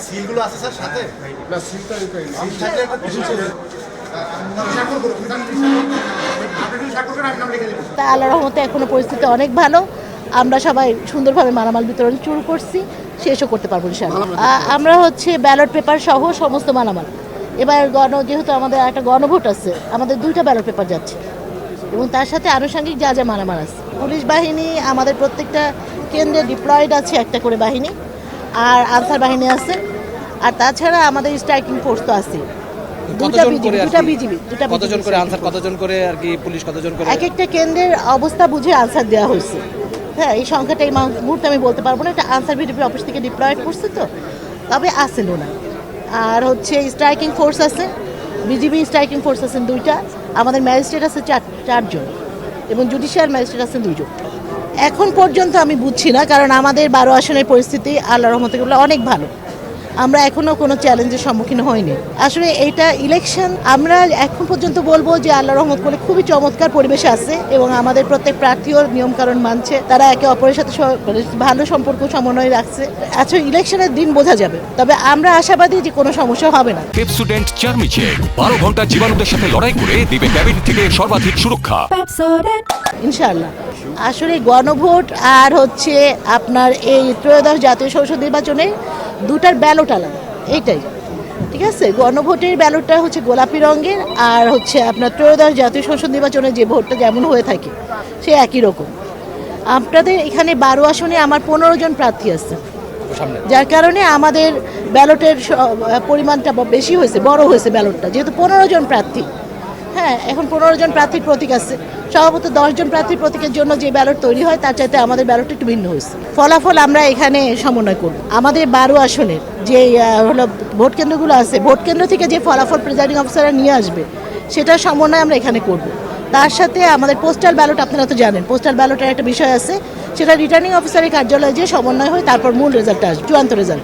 সিলগুলো আছে স্যার সাথে না সিলটা আল্লাহর রহমতে এখনো পরিস্থিতি অনেক ভালো। আমরা সবাই সুন্দরভাবে মালামাল বিতরণ শুরু করছি, শেষও করতে পারবো ইনশাআল্লাহ। আমরা ব্যালট পেপার সহ সমস্ত মালামাল এবার যেহেতু আমাদের একটা গণভোট আছে, আমাদের 2টা ব্যালট পেপার যাচ্ছে এবং তার সাথে আনুষঙ্গিক যা যা মালামাল আছে। পুলিশ বাহিনী আমাদের প্রত্যেকটা কেন্দ্রে ডিপ্লয়েড আছে একটা করে বাহিনী, আর আনসার বাহিনী আছে, আর তাছাড়া আমাদের স্ট্রাইকিং ফোর্স তো আছে। এক একটা কেন্দ্রের অবস্থা বুঝে আনসার দেওয়া হয়েছে। হ্যাঁ, এই সংখ্যাটা এই মুহূর্তে আমি বলতে পারবো না, এটা আনসার ভিডিপি অফিস থেকে ডিপ্লয়েড করছে তো, তবে আসেন না। আর স্ট্রাইকিং ফোর্স আছে, বিজিবি স্ট্রাইকিং ফোর্স আছেন 2টা, আমাদের ম্যাজিস্ট্রেট আছে 4জন এবং জুডিশিয়াল ম্যাজিস্ট্রেট আছেন 2জন। এখন পর্যন্ত আমি বুঝছি না, কারণ আমাদের 12 আসনের পরিস্থিতি আল্লাহর রহমতে অনেক ভালো। আমরা এখনো কোনো চ্যালেঞ্জের সম্মুখীন হইনি। আসলে এইটা ইলেকশন, আমরা এখন পর্যন্ত বলবো যে আল্লাহর রহমত করে খুবই চমৎকার পরিবেশে আছে এবং আমাদের প্রত্যেক প্রার্থীও নিয়মকানুন মানছে, তারা একে অপরের সাথে ভালো সম্পর্ক সমন্বয় রাখছে। আচ্ছা, ইলেকশনের দিন বোঝা যাবে, তবে আমরা আশাবাদী যে কোনো সমস্যা হবে না। পেপসোডেন্ট চার্মিচেক 12 ঘন্টা জীবাণুদের সাথে লড়াই করে দিবে ক্যাবিন থেকে সর্বাধিক সুরক্ষা ইনশাআল্লাহ। আসলে গণভোট আর আপনার এই ত্রয়োদশ জাতীয় সংসদ নির্বাচনে 2টার ব্যালট আলাদা, এইটাই ঠিক আছে। গণভোটের ব্যালটটা গোলাপি রঙের, আর আপনার ত্রয়োদশ জাতীয় সংসদ নির্বাচনে যে ভোটটা যেমন হয়ে থাকে সে একই রকম। আপনাদের এখানে 12 আসনে আমার 15 জন প্রার্থী আছে, যার কারণে আমাদের ব্যালটের পরিমাণটা বেশি হয়েছে, বড় হয়েছে ব্যালটটা, যেহেতু 15 জন প্রার্থী। হ্যাঁ, এখন 15 জন প্রার্থীর প্রতীক আছে। স্বভাবত 10 জন প্রার্থীর প্রতীকের জন্য যে ব্যালট তৈরি হয় তার চাইতে আমাদের ব্যালটটা একটু ভিন্ন হয়েছে। ফলাফল আমরা এখানে সমন্বয় করব। আমাদের 12 আসনের যে ভোট কেন্দ্রগুলো আছে, ভোট কেন্দ্র থেকে যে ফলাফল প্রিজাইডিং অফিসাররা নিয়ে আসবে সেটার সমন্বয় আমরা এখানে করব। তার সাথে আমাদের পোস্টাল ব্যালট, আপনারা তো জানেন পোস্টাল ব্যালটের একটা বিষয় আছে, সেটা রিটার্নিং অফিসারের কার্যালয়ে যে সমন্বয় হয়, তারপর মূল রেজাল্টটা আসবে, চূড়ান্ত রেজাল্ট।